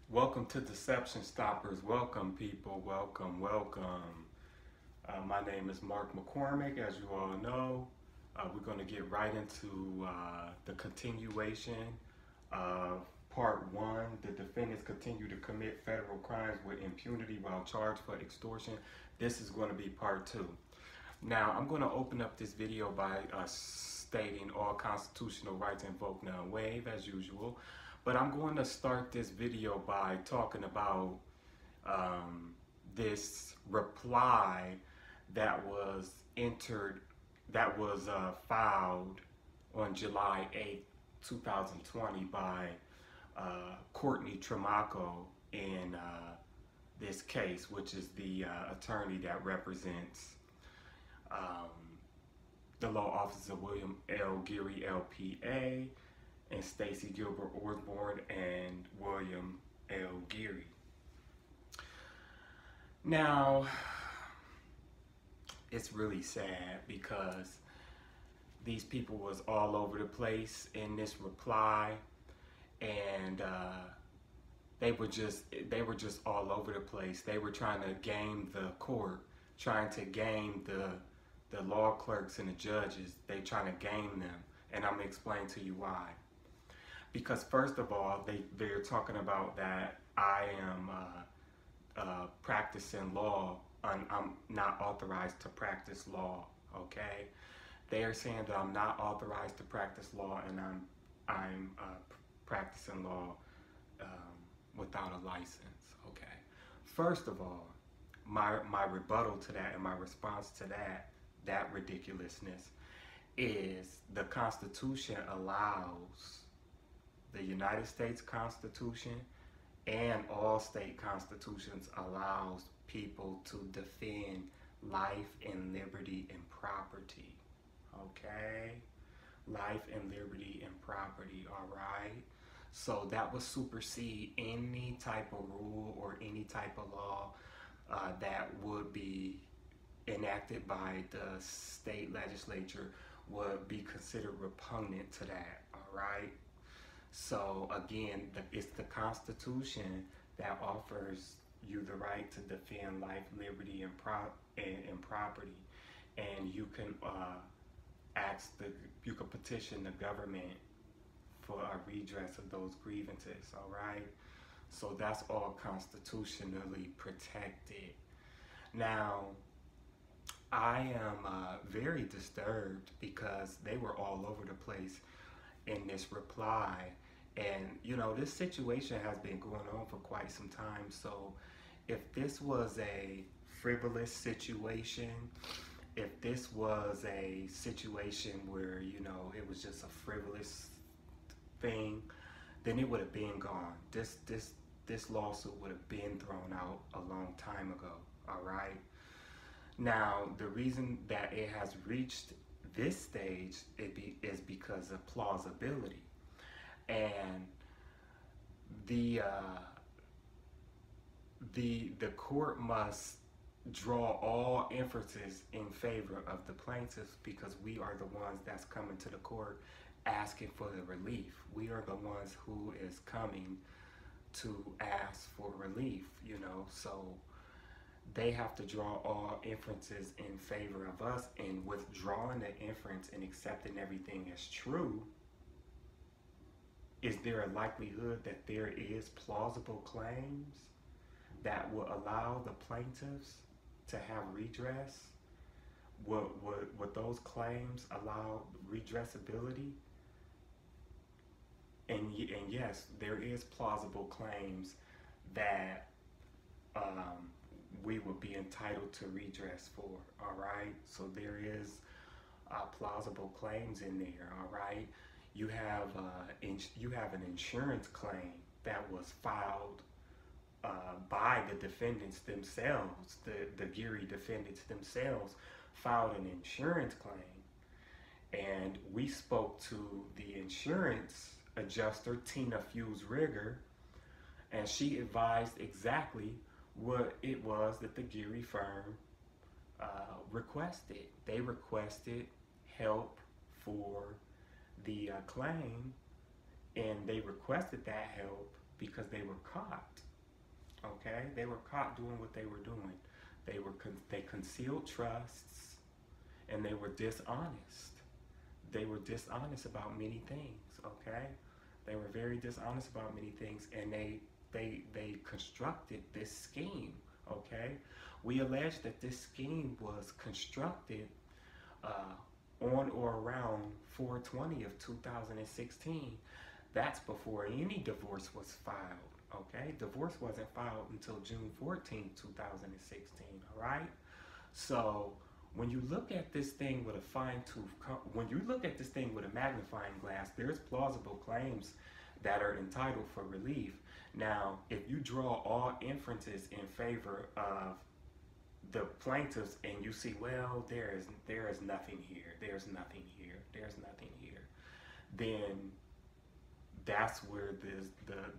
Welcome to Deception Stoppers. Welcome, people. Welcome, welcome. My name is Mark McCormick, as you all know. We're going to get right into the continuation of part one. The defendants continue to commit federal crimes with impunity while charged for extortion. This is going to be part two. Now, I'm going to open up this video by stating all constitutional rights invoked, now waived, as usual. But I'm going to start this video by talking about this reply that was filed on July 8th, 2020 by Courtney Tramaco in this case, which is the attorney that represents the law offices of William L. Geary, LPA, and Stacy Gilbert Osborne and William L. Geary. Now, it's really sad because these people was all over the place in this reply, and they were just all over the place. They were trying to game the court, trying to game the law clerks and the judges. They trying to game them, and I'm gonna explain to you why. Because first of all, they're talking about that I am practicing law. I'm not authorized to practice law. Okay, they are saying that I'm not authorized to practice law, and I'm practicing law without a license. Okay. First of all, my rebuttal to that and my response to that ridiculousness is the Constitution allows, the United States Constitution and all state constitutions allows people to defend life and liberty and property. Okay? Life and liberty and property, all right? So that would supersede any type of rule or any type of law that would be enacted by the state legislature would be considered repugnant to that, all right? So again, it's the Constitution that offers you the right to defend life, liberty, and property, and you can you can petition the government for a redress of those grievances. All right, so that's all constitutionally protected. Now, I am very disturbed because they were all over the place in this reply. And, you know, this situation has been going on for quite some time. So if this was a frivolous situation, if this was a situation where, you know, it was just a frivolous thing, then it would have been gone. This lawsuit would have been thrown out a long time ago, all right? Now, the reason that it has reached this stage is because of plausibility. And the court must draw all inferences in favor of the plaintiffs because we are the ones that's coming to the court asking for the relief. We are the ones who is coming to ask for relief, you know, so they have to draw all inferences in favor of us, and withdrawing the inference and accepting everything as true, is there a likelihood that there is plausible claims that will allow the plaintiffs to have redress? Would those claims allow redressability? And yes, there is plausible claims that we would be entitled to redress for, all right? So there is plausible claims in there, all right? You have an insurance claim that was filed by the defendants themselves. The Geary defendants themselves filed an insurance claim, and we spoke to the insurance adjuster, Tina Fuse-Rigger, and she advised exactly what it was that the Geary firm requested. They requested help for the claim, and they requested that help because they were caught. Okay, they were caught doing what they were doing. They concealed trusts, and they were dishonest. They were dishonest about many things. Okay, they were very dishonest about many things, and they constructed this scheme. Okay, we allege that this scheme was constructed on or around 4/20 of 2016. That's before any divorce was filed. Okay, divorce wasn't filed until June 14, 2016. All right, so when you look at this thing with a when you look at this thing with a magnifying glass, there's plausible claims that are entitled for relief. Now, if you draw all inferences in favor of the plaintiffs and you see, well, there is nothing here, there's nothing here, then that's where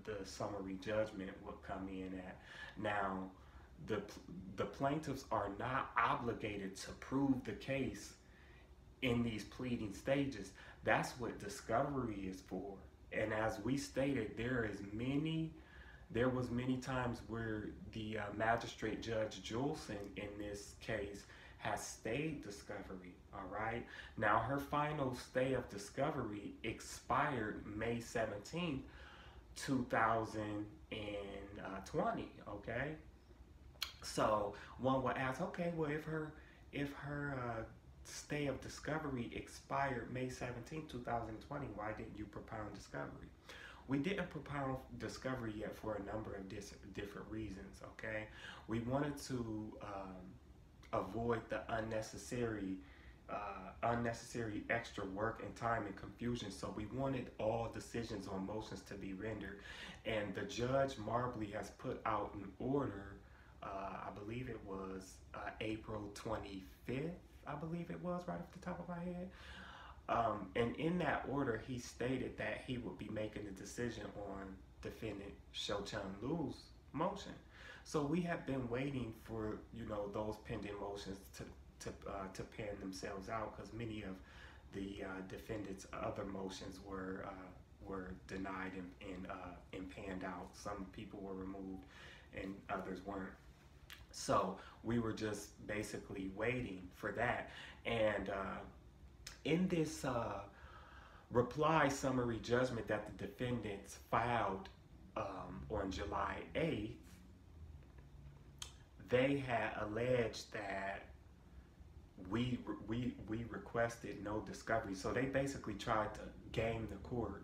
the summary judgment will come in at. Now, the plaintiffs are not obligated to prove the case in these pleading stages. That's what discovery is for. And as we stated, there was many times where the magistrate Judge Julson in this case has stayed discovery. All right. Now, her final stay of discovery expired May 17th, 2020. Okay. So one would ask, okay, well, if her stay of discovery expired May 17, 2020, why didn't you propound discovery? We didn't propound discovery yet for a number of different reasons, okay? We wanted to avoid the unnecessary extra work and time and confusion, so we wanted all decisions on motions to be rendered. And the Judge Marbley has put out an order, I believe it was April 25th, I believe it was, right off the top of my head. And in that order, he stated that he would be making a decision on defendant Cho-Chung Lu's motion. So we have been waiting for, those pending motions to pan themselves out, because many of the defendant's other motions were denied and panned out. Some people were removed and others weren't. So we were just basically waiting for that. And in this reply summary judgment that the defendants filed on July 8th, they had alleged that we requested no discovery. So they basically tried to game the court,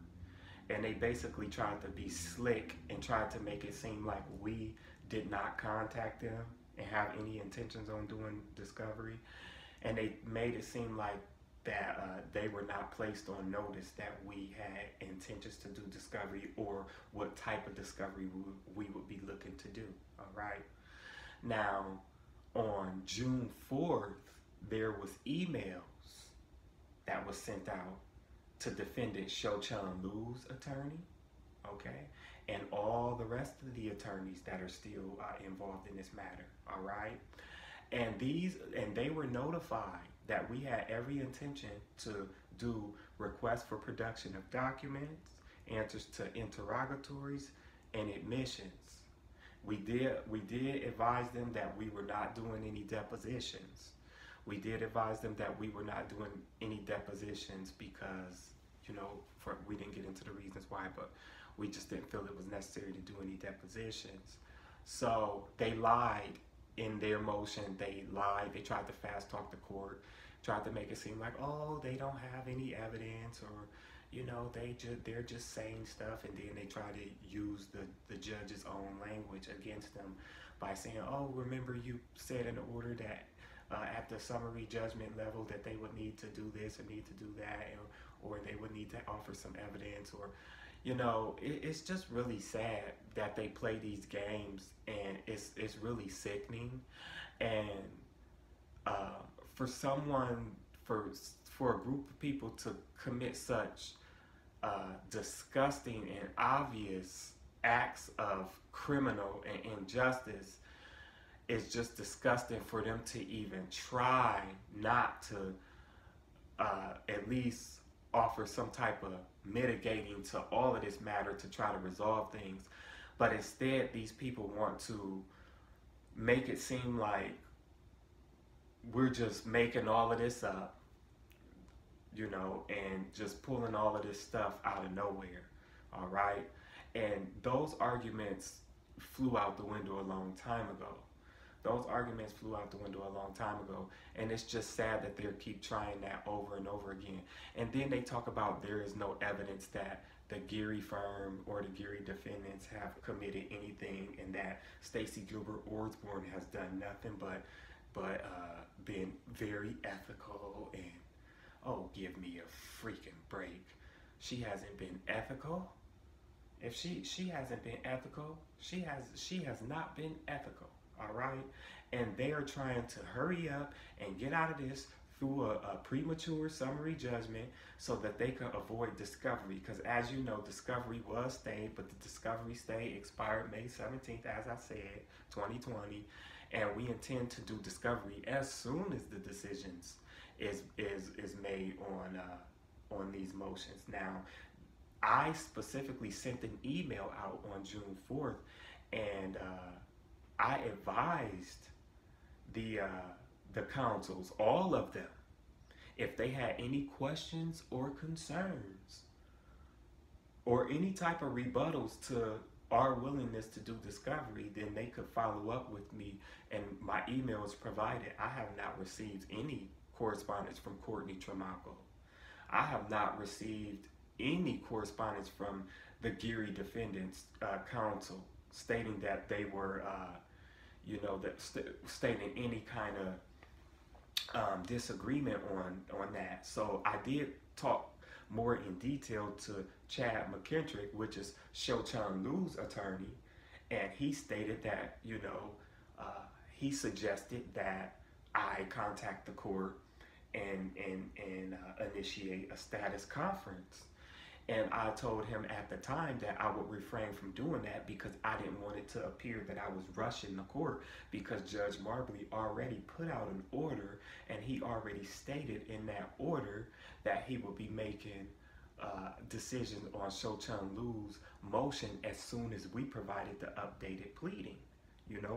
and they basically tried to be slick and tried to make it seem like we did not contact them and have any intentions on doing discovery. And they made it seem like that they were not placed on notice that we had intentions to do discovery or what type of discovery we would be looking to do. All right. Now, on June 4th, there was emails that was sent out to defendant Cho-Chung Lu's attorney, okay, and all the rest of the attorneys that are still involved in this matter. All right. And they were notified that we had every intention to do requests for production of documents, answers to interrogatories, and admissions. We did advise them that we were not doing any depositions. We did advise them that we were not doing any depositions because, we didn't get into the reasons why, but we just didn't feel it was necessary to do any depositions. So they lied in their motion. They lied. They tried to fast talk the court, tried to make it seem like, oh, they don't have any evidence, or they're just saying stuff, and then they try to use the judge's own language against them by saying, oh, remember you said in the order that at the summary judgment level that they would need to do this or need to do that, or they would need to offer some evidence, or it's just really sad that they play these games, and it's really sickening. And for a group of people to commit such disgusting and obvious acts of criminal and injustice, it's just disgusting for them to even try not to at least offer some type of mitigating to all of this matter to try to resolve things. But instead, these people want to make it seem like we're just making all of this up, you know, and just pulling all of this stuff out of nowhere, all right? And those arguments flew out the window a long time ago. Those arguments flew out the window a long time ago, and it's just sad that they keep trying that over and over again. And then they talk about there is no evidence that the Geary firm or the Geary defendants have committed anything, and that Stacey Gilbert Osborne has done nothing but been very ethical and, oh, give me a freaking break. She hasn't been ethical. If she hasn't been ethical, she has not been ethical. All right, and they are trying to hurry up and get out of this through a premature summary judgment so that they can avoid discovery. Because as you know, discovery was stayed, but the discovery stay expired May 17th, as I said, 2020, and we intend to do discovery as soon as the decisions is made on these motions. Now, I specifically sent an email out on June 4th, and I advised the counsels, all of them, if they had any questions or concerns or any type of rebuttals to our willingness to do discovery, then they could follow up with me, and my email is provided. I have not received any correspondence from Courtney Tramaco. I have not received any correspondence from the Geary defendants counsel stating that they were, stating any kind of disagreement on that. So I did talk more in detail to Chad McKendrick, which is Shochun Liu's attorney, and he stated that, he suggested that I contact the court and initiate a status conference. And I told him at the time that I would refrain from doing that because I didn't want it to appear that I was rushing the court, because Judge Marbley already put out an order, and he already stated in that order that he would be making decisions on Shochun Liu's motion as soon as we provided the updated pleading,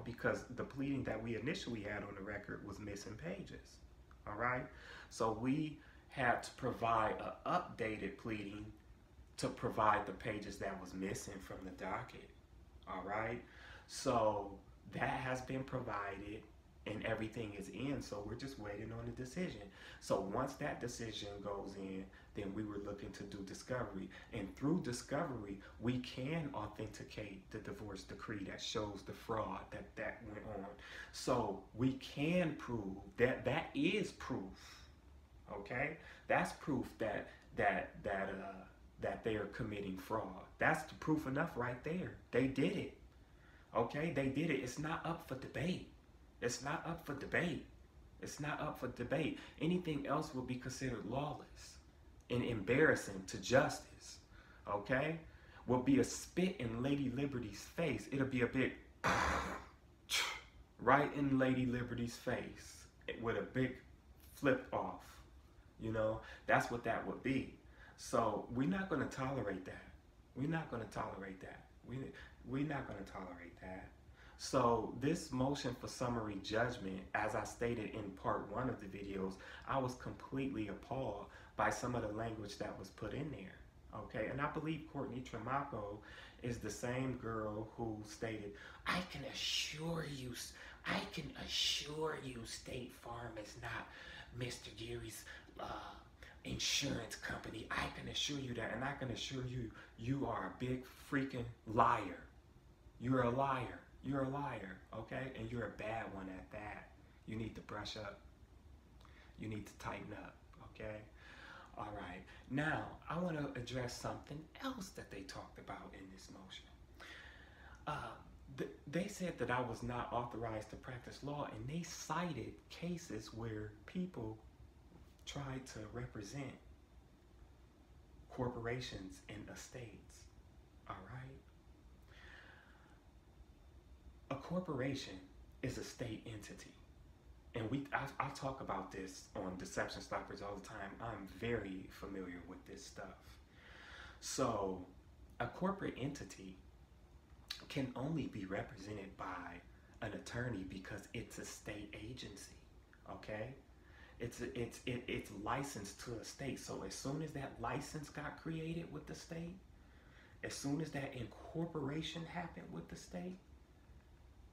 because the pleading that we initially had on the record was missing pages, all right? So we had to provide an updated pleading to provide the pages that was missing from the docket, all right? So that has been provided and everything is in, so we're just waiting on the decision. So once that decision goes in, then we were looking to do discovery. And through discovery, we can authenticate the divorce decree that shows the fraud that went on. So we can prove that is proof, okay? That's proof that they are committing fraud. That's the proof enough right there. They did it. Okay, they did it. It's not up for debate. It's not up for debate. It's not up for debate. Anything else will be considered lawless and embarrassing to justice. Okay? Will be a spit in Lady Liberty's face. It'll be a big right in Lady Liberty's face with a big flip off. That's what that would be. So we're not going to tolerate that. We're not going to tolerate that. We're not going to tolerate that. So this motion for summary judgment, as I stated in part 1 of the videos, I was completely appalled by some of the language that was put in there. Okay, and I believe Courtney Tramaco is the same girl who stated, I can assure you, State Farm is not Mr. Geary's insurance company. I can assure you that, and I can assure you, you are a big freaking liar. You're a liar. You're a liar, okay? And you're a bad one at that. You need to brush up. You need to tighten up, okay? All right. Now, I want to address something else that they talked about in this motion. They said that I was not authorized to practice law, and they cited cases where people tried to represent corporations and estates, all right? A corporation is a state entity, and I talk about this on Deception Stoppers all the time. I'm very familiar with this stuff. So a corporate entity can only be represented by an attorney because it's a state agency, okay? It's licensed to a state. So as soon as that license got created with the state, as soon as that incorporation happened with the state,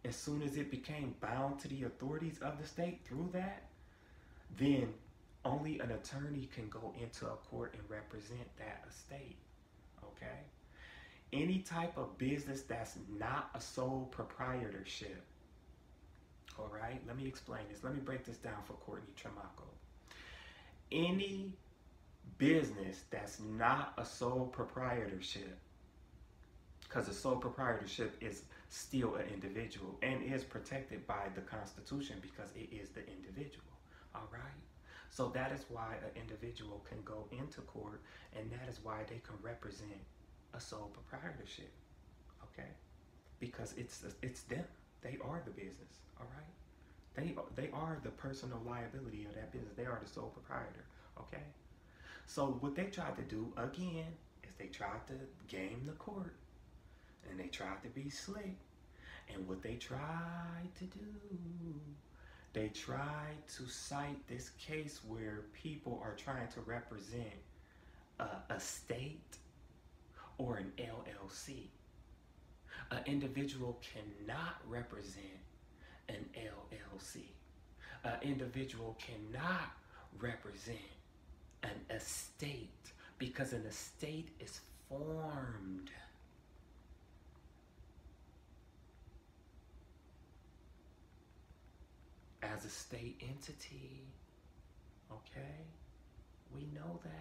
as soon as it became bound to the authorities of the state through that, then only an attorney can go into a court and represent that estate, okay? Any type of business that's not a sole proprietorship, all right? Let me explain this. Let me break this down for Courtney Tremaco. Any business that's not a sole proprietorship, because a sole proprietorship is still an individual and is protected by the Constitution because it is the individual, all right? So that is why an individual can go into court, and that is why they can represent a sole proprietorship, okay? Because it's them. They are the business, all right? They are the personal liability of that business. They are the sole proprietor, okay? So what they tried to do, again, is they tried to game the court, and they tried to be slick. And what they tried to do, they tried to cite this case where people are trying to represent a state or an LLC. An individual cannot represent an LLC. An individual cannot represent an estate because an estate is formed. As a state entity, okay? We know that.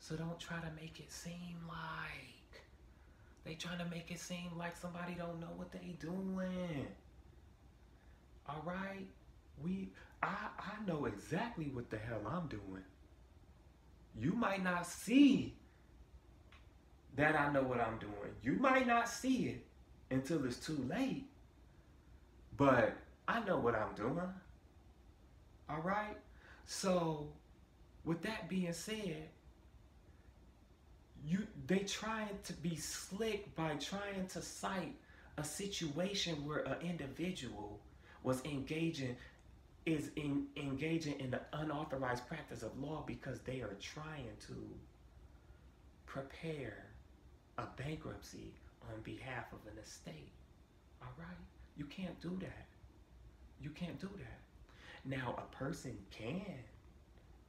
So don't try to make it seem like they trying to make it seem like somebody don't know what they doing. All right? I know exactly what the hell I'm doing. You might not see that I know what I'm doing. You might not see it until it's too late. But I know what I'm doing. All right? So, with that being said, they trying to be slick by trying to cite a situation where an individual was engaging in the unauthorized practice of law because they are trying to prepare a bankruptcy on behalf of an estate. All right? You can't do that. You can't do that. Now, a person can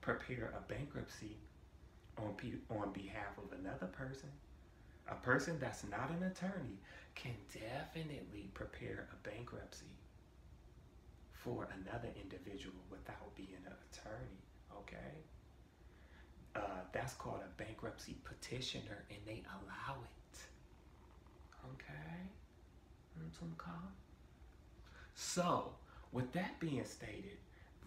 prepare a bankruptcy on behalf of another person. A person that's not an attorney can definitely prepare a bankruptcy for another individual without being an attorney, okay? That's called a bankruptcy petitioner, and they allow it, okay? So, with that being stated,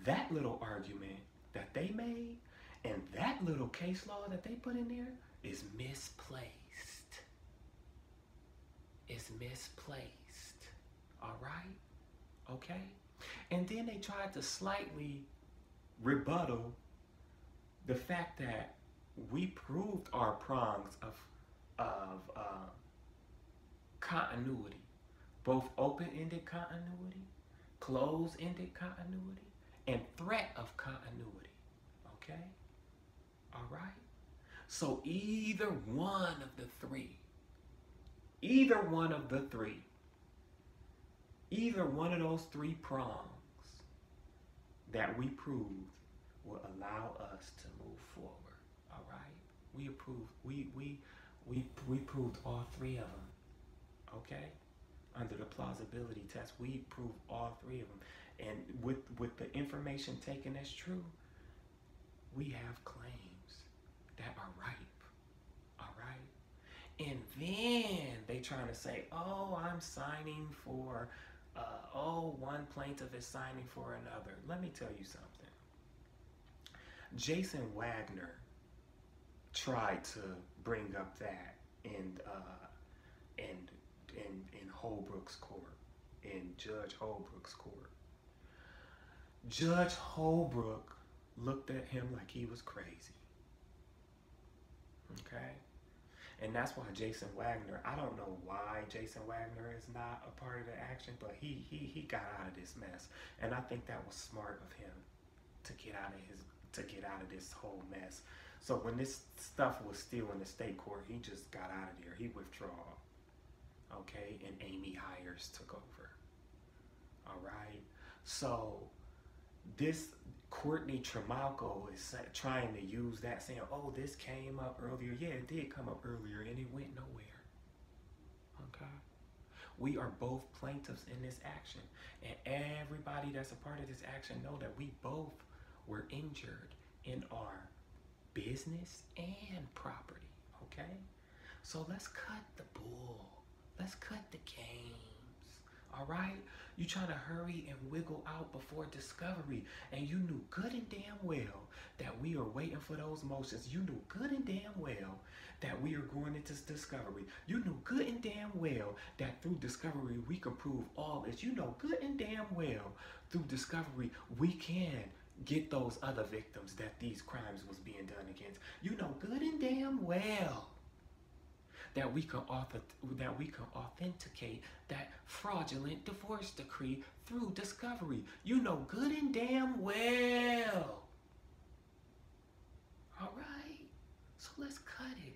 that little argument that they made and that little case law that they put in there is misplaced. It's misplaced. All right? Okay? And then they tried to slightly rebuttal the fact that we proved our prongs of continuity, both open-ended continuity, closed-ended continuity, and threat of continuity, okay? All right? So either one of the three, either one of those three prongs that we proved will allow us to move forward, all right? We proved all three of them, okay? Under the plausibility test, we proved all three of them. And with the information taken as true, we have claims that are ripe, all right? And then they trying to say, oh, I'm signing for, one plaintiff is signing for another. Let me tell you something. Jason Wagner tried to bring up that in Holbrook's court, in Judge Holbrook's court. Judge Holbrook looked at him like he was crazy. Okay? And that's why Jason Wagner, I don't know why Jason Wagner is not a part of the action, but he got out of this mess. And I think that was smart of him to get out of this whole mess. So when this stuff was still in the state court, he just got out of there. He withdrew. Okay? And Amy Hires took over. All right? So this Courtney Tremalco is trying to use that, saying, oh, this came up earlier. Yeah, it did come up earlier, and it went nowhere. Okay? We are both plaintiffs in this action, and everybody that's a part of this action know that we both were injured in our business and property. Okay? So let's cut the bull. Let's cut the games. All right? You trying to hurry and wiggle out before discovery, and you knew good and damn well that we are waiting for those motions. You knew good and damn well that we are going into discovery. You knew good and damn well that through discovery we can prove all this. You know good and damn well through discovery we can get those other victims that these crimes was being done against. You know good and damn well that we can authenticate that fraudulent divorce decree through discovery. You know good and damn well. All right? So let's cut it.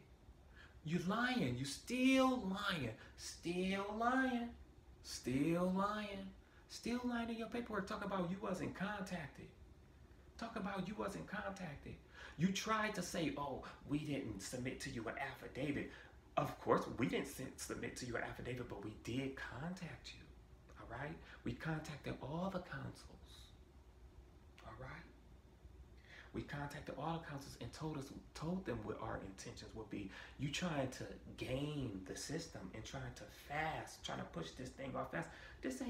You lying. You still lying. Still lying. Still lying. Still lying in your paperwork. Talk about you wasn't contacted. Talk about you wasn't contacted. You tried to say, oh, we didn't submit to you an affidavit. Of course, we didn't submit to your affidavit, but we did contact you, all right? We contacted all the counsels, all right? We contacted all the counsels and told them what our intentions would be. You trying to game the system and trying to push this thing off fast. This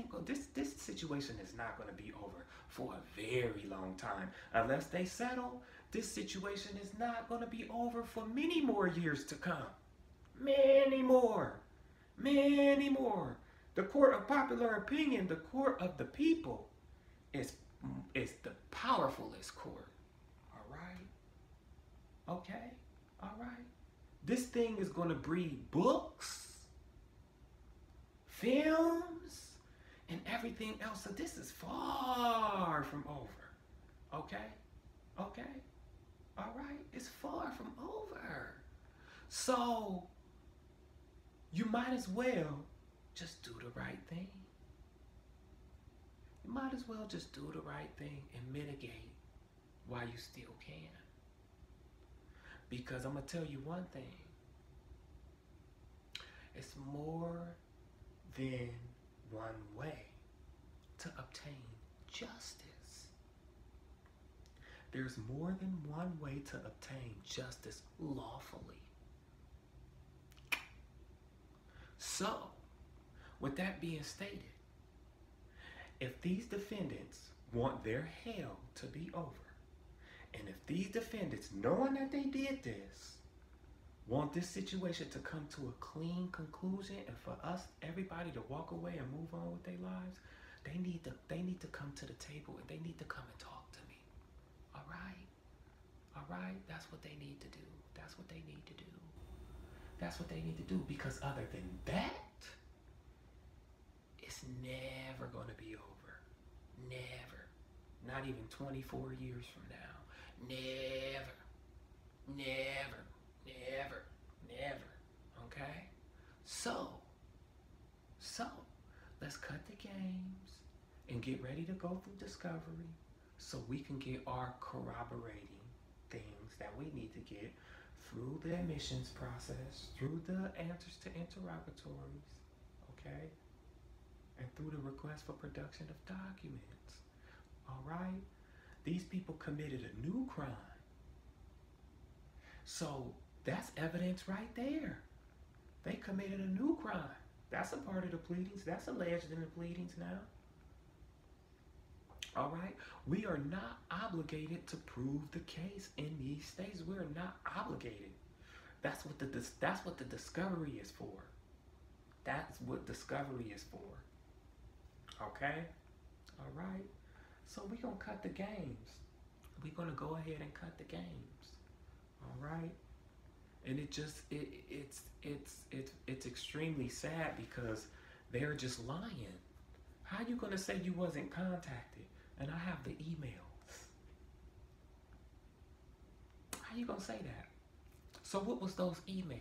situation is not going to be over for a very long time. Unless they settle, this situation is not going to be over for many more years to come. Many more. Many more. The court of popular opinion, the court of the people, is the powerfulest court. All right? Okay? All right? This thing is going to breed books, films, and everything else. So this is far from over. Okay? Okay? All right? It's far from over. So you might as well just do the right thing. You might as well just do the right thing and mitigate while you still can. Because I'm going to tell you one thing. It's more than one way to obtain justice. There's more than one way to obtain justice lawfully. So, with that being stated, if these defendants want their hell to be over, and if these defendants, knowing that they did this, want this situation to come to a clean conclusion and for us, everybody to walk away and move on with their lives, they need to come to the table and they need to come and talk to me. All right? All right? That's what they need to do. That's what they need to do. That's what they need to do, because other than that, it's never going to be over. Never. Not even 24 years from now. Never. Never. Never. Never. Okay? So, let's cut the games and get ready to go through discovery so we can get our corroborating things that we need to get through the admissions process, through the answers to interrogatories, okay? And through the request for production of documents, all right? These people committed a new crime. So that's evidence right there. They committed a new crime. That's a part of the pleadings. That's alleged in the pleadings now. All right? We are not obligated to prove the case in these states. We're not obligated. That's what the discovery is for. That's what discovery is for. Okay? All right? So we're going to cut the games. We're going to go ahead and cut the games. All right? And it's extremely sad because they're just lying. How you going to say you wasn't contacted and I have the emails? How you going to say that? So what was those emails?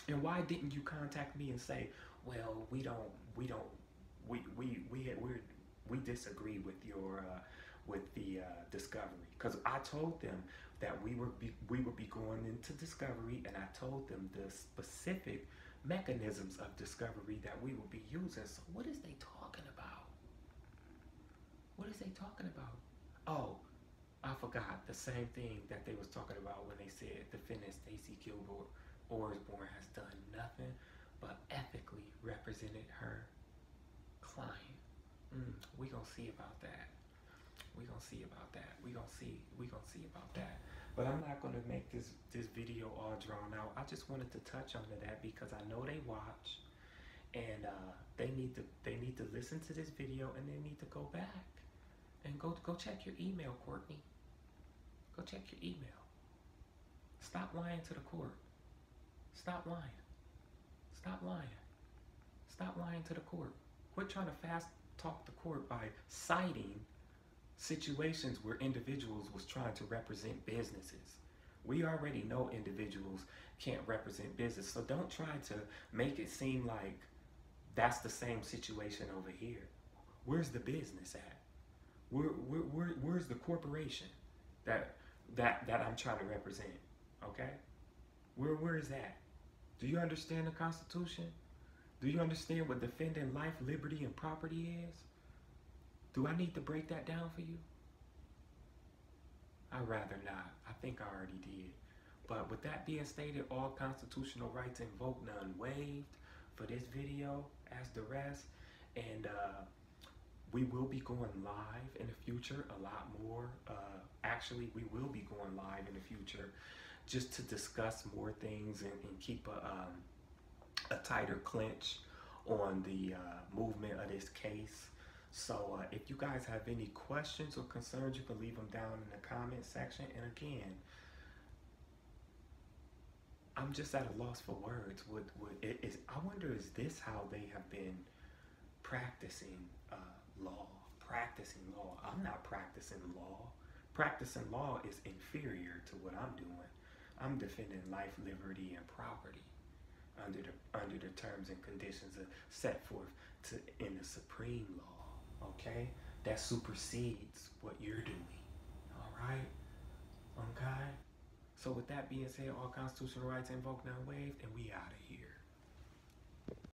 And why didn't you contact me and say, well, we disagree with your with the discovery? Because I told them that we would be going into discovery, and I told them the specific mechanisms of discovery that we will be using. So what is they talking about? What is they talking about? Oh, I forgot the same thing that they was talking about when they said defendant Stacey Gilbert Osborne has done nothing but ethically represented her client. We gonna see about that. We gonna see about that. We gonna see about that. But I'm not gonna make this video all drawn out. I just wanted to touch on that because I know they watch, and they need to listen to this video, and they need to go back and go check your email, Courtney. Go check your email. Stop lying to the court. Stop lying. Stop lying. Stop lying to the court. Quit trying to fast talk the court by citing situations where individuals was trying to represent businesses. We already know individuals can't represent business, so don't try to make it seem like that's the same situation over here. Where's the business at? Where's the corporation that I'm trying to represent? Okay? Where is that? Do you understand the Constitution? Do you understand what defending life, liberty, and property is? Do I need to break that down for you? I'd rather not. I think I already did. But with that being stated, all constitutional rights invoked, none waived for this video as the rest. And we will be going live in the future a lot more. Actually, we will be going live in the future just to discuss more things and keep a tighter clinch on the movement of this case. So if you guys have any questions or concerns, you can leave them down in the comment section. And again, I'm just at a loss for words. I wonder, is this how they have been practicing law? Practicing law. I'm not practicing law. Practicing law is inferior to what I'm doing. I'm defending life, liberty, and property under the terms and conditions set forth in the supreme law. Okay, that supersedes what you're doing. All right. Okay. So with that being said, all constitutional rights invoked, not waived, and we out of here.